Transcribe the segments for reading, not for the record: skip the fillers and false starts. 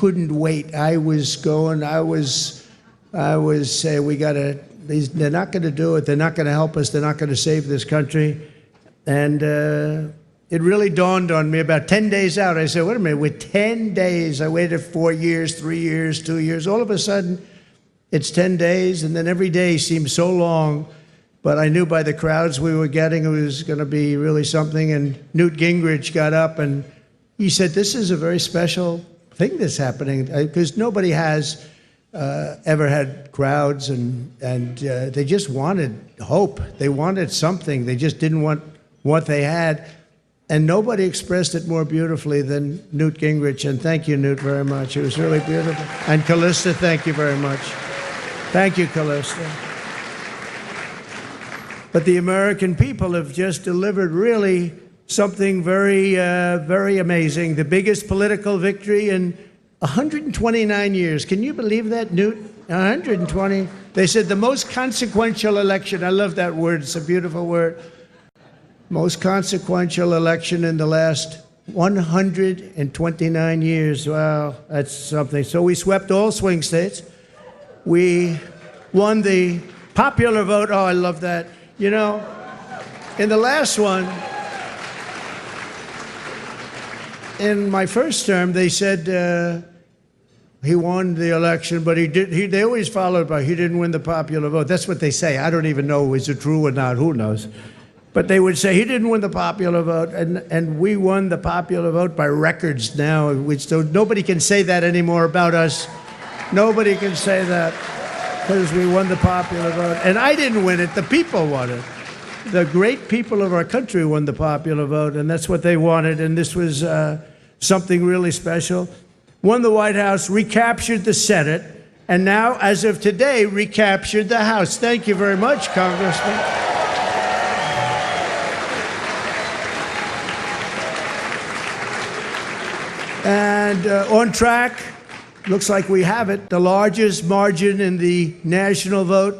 couldn't wait. I was saying, they're not going to do it. They're not going to help us. They're not going to save this country. And it really dawned on me about 10 days out. I said, wait a minute, with 10 days, I waited 4 years, 3 years, 2 years. All of a sudden, it's 10 days, and then every day seemed so long. But I knew by the crowds we were getting, it was going to be really something. And Newt Gingrich got up and he said, this is a very special thing that's happening, because nobody has ever had crowds, and they just wanted hope. They wanted something. They just didn't want what they had. And nobody expressed it more beautifully than Newt Gingrich. And thank you, Newt, very much. It was really beautiful. And Callista, thank you very much. Thank you, Callista. But the American people have just delivered really something very, very amazing. The biggest political victory in 129 years. Can you believe that, Newt? 120. They said the most consequential election. I love that word. It's a beautiful word. Most consequential election in the last 129 years. Wow, that's something. So we swept all swing states. We won the popular vote. Oh, I love that. You know, in the last one, in my first term, they said he won the election, but they always followed by, he didn't win the popular vote. That's what they say. I don't even know, is it true or not? Who knows? But they would say he didn't win the popular vote, and we won the popular vote by records now, which nobody can say that anymore about us. Nobody can say that, because we won the popular vote. And I didn't win it, the people won it. The great people of our country won the popular vote, and that's what they wanted, and this was something really special. Won the White House, recaptured the Senate, and now, as of today, recaptured the House. Thank you very much, Congressman. And on track, looks like we have it, the largest margin in the national vote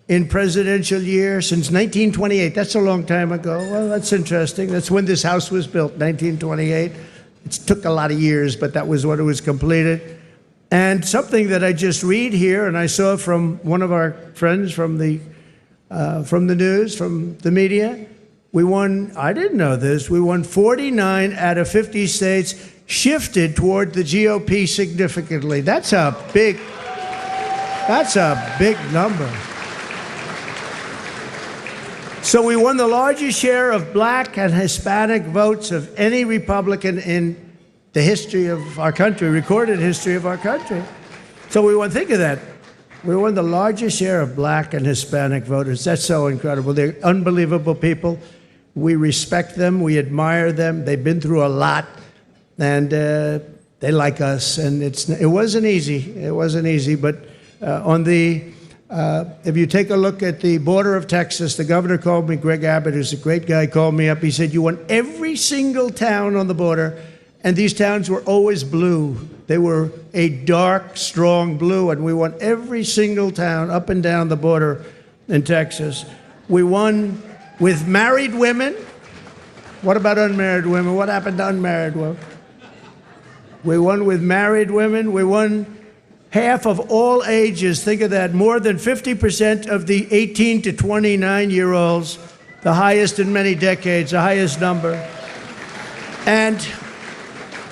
in presidential year since 1928. That's a long time ago. Well, that's interesting. That's when this House was built, 1928. It took a lot of years, but that was when it was completed. And something that I just read here, and I saw from one of our friends from the news, from the media, we won, I didn't know this, we won 49 out of 50 states, shifted toward the GOP significantly. That's a big number. So we won the largest share of black and Hispanic votes of any Republican in the history of our country, recorded history of our country. So we won, think of that. We won the largest share of black and Hispanic voters. That's so incredible. They're unbelievable people. We respect them. We admire them. They've been through a lot. And they like us, and it wasn't easy. It wasn't easy, but if you take a look at the border of Texas, the governor called me, Greg Abbott, who's a great guy, called me up. He said, you won every single town on the border, and these towns were always blue. They were a dark, strong blue, and we won every single town up and down the border in Texas. We won with married women. What about unmarried women? What happened to unmarried women? We won with married women. We won half of all ages. Think of that. More than 50% of the 18 to 29-year-olds, the highest in many decades, the highest number. And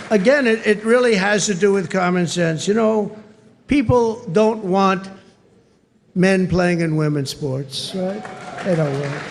again, it really has to do with common sense. You know, people don't want men playing in women's sports, right? They don't want it.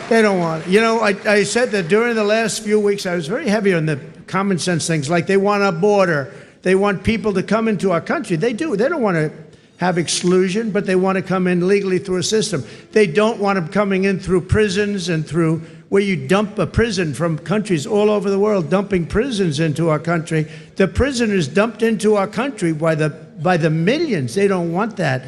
They don't want it. You know, I said that during the last few weeks, I was very heavy on the common sense things, like they want a border. They want people to come into our country. They do. They don't want to have exclusion, but they want to come in legally through a system. They don't want them coming in through prisons and through where you dump a prison from countries all over the world, dumping prisons into our country. The prisoners dumped into our country by the millions. They don't want that.